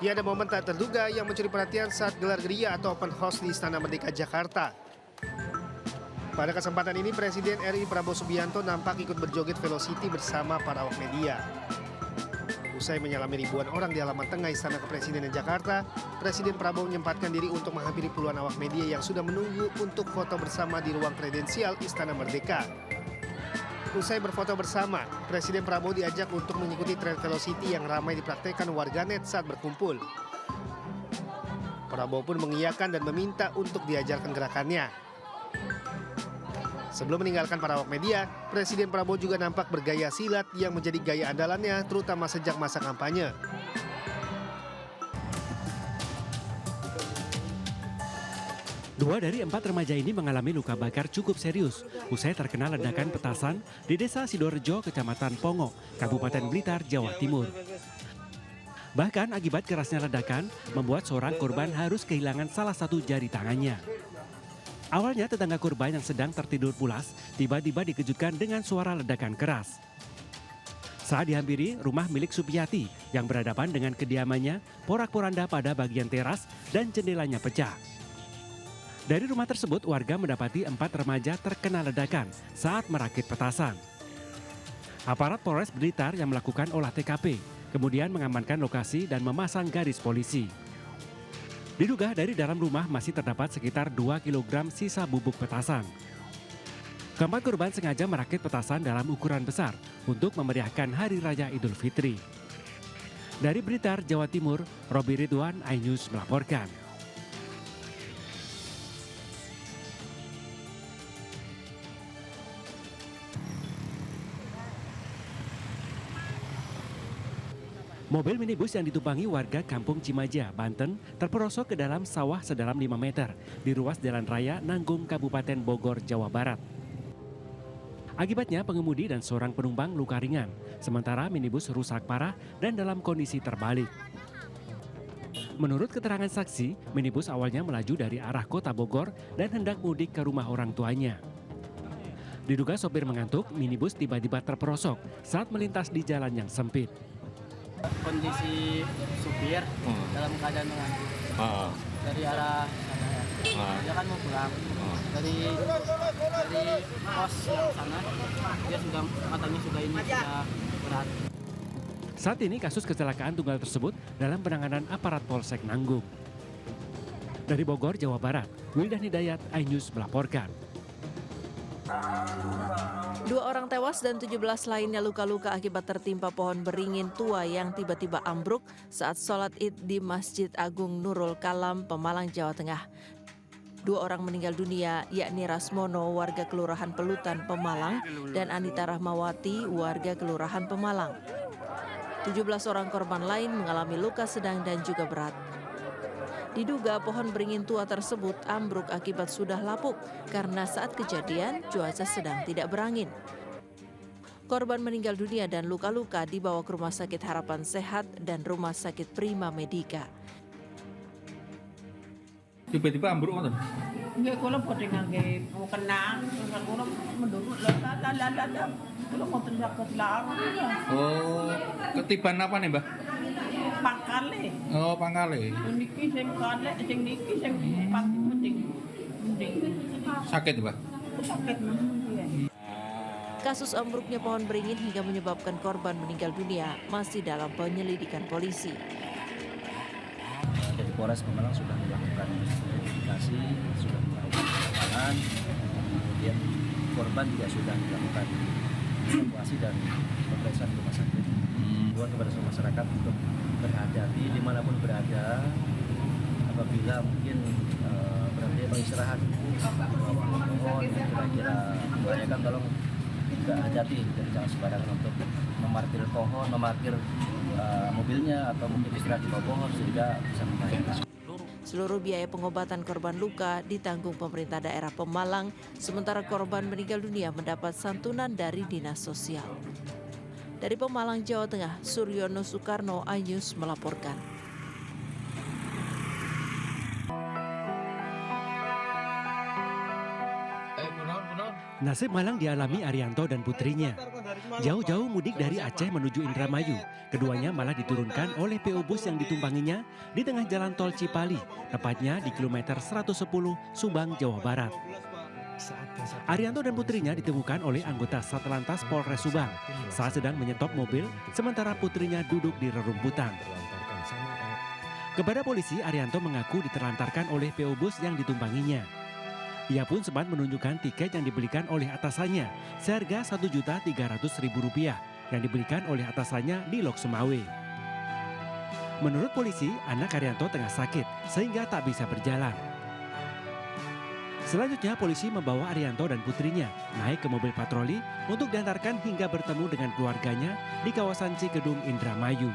Ya, ada momen tak terduga yang mencuri perhatian saat gelar geria atau open house di Istana Merdeka Jakarta. Pada kesempatan ini, Presiden RI Prabowo Subianto nampak ikut berjoget velocity bersama para awak media. Usai menyalami ribuan orang di halaman tengah Istana Kepresidenan Jakarta, Presiden Prabowo menyempatkan diri untuk menghampiri puluhan awak media yang sudah menunggu untuk foto bersama di ruang kredensial Istana Merdeka. Usai berfoto bersama, Presiden Prabowo diajak untuk mengikuti tren velocity yang ramai dipraktekkan warganet saat berkumpul. Prabowo pun mengiyakan dan meminta untuk diajarkan gerakannya. Sebelum meninggalkan para awak media, Presiden Prabowo juga nampak bergaya silat yang menjadi gaya andalannya terutama sejak masa kampanye. Dua dari 4 remaja ini mengalami luka bakar cukup serius usai terkena ledakan petasan di Desa Sidorejo, Kecamatan Pongo, Kabupaten Blitar, Jawa Timur. Bahkan akibat kerasnya ledakan membuat seorang korban harus kehilangan salah satu jari tangannya. Awalnya tetangga korban yang sedang tertidur pulas tiba-tiba dikejutkan dengan suara ledakan keras. Saat dihampiri rumah milik Supiyati yang berhadapan dengan kediamannya, porak-poranda pada bagian teras dan jendelanya pecah. Dari rumah tersebut, warga mendapati 4 remaja terkena ledakan saat merakit petasan. Aparat Polres Blitar yang melakukan olah TKP, kemudian mengamankan lokasi dan memasang garis polisi. Diduga dari dalam rumah masih terdapat sekitar 2 kg sisa bubuk petasan. Keempat korban sengaja merakit petasan dalam ukuran besar untuk memeriahkan Hari Raya Idul Fitri. Dari Blitar, Jawa Timur, Robi Ridwan, iNews melaporkan. Mobil minibus yang ditumpangi warga Kampung Cimaja, Banten, terperosok ke dalam sawah sedalam 5 meter di ruas Jalan Raya Nanggung, Kabupaten Bogor, Jawa Barat. Akibatnya pengemudi dan seorang penumpang luka ringan, sementara minibus rusak parah dan dalam kondisi terbalik. Menurut keterangan saksi, minibus awalnya melaju dari arah kota Bogor dan hendak mudik ke rumah orang tuanya. Diduga sopir mengantuk, minibus tiba-tiba terperosok saat melintas di jalan yang sempit. Kondisi supir dalam keadaan mengantuk dari arah sana ya. Dia kan mau pulang dari pos yang sana, dia sudah matanya sudah berat. Saat ini kasus kecelakaan tunggal tersebut dalam penanganan aparat Polsek Nanggung. Dari Bogor, Jawa Barat, Wildan Hidayat, iNews melaporkan. 2 orang tewas dan 17 lainnya luka-luka akibat tertimpa pohon beringin tua yang tiba-tiba ambruk saat sholat Id di Masjid Agung Nurul Kalam, Pemalang, Jawa Tengah. 2 orang meninggal dunia, yakni Rasmono, warga Kelurahan Pelutan, Pemalang, dan Anita Rahmawati, warga Kelurahan Pemalang. 17 orang korban lain mengalami luka sedang dan juga berat. Diduga pohon beringin tua tersebut ambruk akibat sudah lapuk karena saat kejadian cuaca sedang tidak berangin. Korban meninggal dunia dan luka-luka dibawa ke Rumah Sakit Harapan Sehat dan Rumah Sakit Prima Medika. Tiba-tiba ambruk ngoten. Nggih kula bodhe ngangge kena, terus kula mendurut la. Kula mboten saged larang. Oh, ketiban apa nih, Mbah? Pangkale. Oh, pangkale. Niki sing kalek, sing niki sing pati mending. Sakit, Mbah? Sakit mending. Kasus ambruknya pohon beringin hingga menyebabkan korban meninggal dunia masih dalam penyelidikan polisi. Jadi Polres Pemalang sudah melakukan identifikasi, sudah melakukan penanganan, kemudian korban juga sudah melakukan evakuasi dan pemeriksaan rumah sakit. Buat kepada semua masyarakat untuk berhati-hati dimanapun berada, apabila mungkin berhenti beristirahat di bawah pohon yang kira-kira membahayakan, tolong juga hati-hati, jadi jangan sembarangan untuk memarkir pohon, memarkir mobilnya atau mungkin istirahat di bawah pohon sehingga bisa membahayakan. Seluruh biaya pengobatan korban luka ditanggung pemerintah daerah Pemalang, sementara korban meninggal dunia mendapat santunan dari Dinas Sosial. Dari Pemalang, Jawa Tengah, Suryono Soekarno, iNews melaporkan. Bunor. Nasib malang dialami Arianto dan putrinya. Jauh-jauh mudik dari Aceh menuju Indramayu, keduanya malah diturunkan oleh PO bus yang ditumpanginya di tengah jalan tol Cipali, tepatnya di kilometer 110 Subang, Jawa Barat. Arianto dan putrinya ditemukan oleh anggota Satlantas Polres Subang saat sedang menyetop mobil, sementara putrinya duduk di rerumputan. Kepada polisi, Arianto mengaku diterlantarkan oleh PO bus yang ditumpanginya. Ia pun sempat menunjukkan tiket yang dibelikan oleh atasannya seharga Rp1.300.000 yang dibelikan oleh atasannya di Lok Sumawe. Menurut polisi, anak Arianto tengah sakit sehingga tak bisa berjalan. Selanjutnya polisi membawa Arianto dan putrinya naik ke mobil patroli untuk diantarkan hingga bertemu dengan keluarganya di kawasan Cikedung, Indramayu.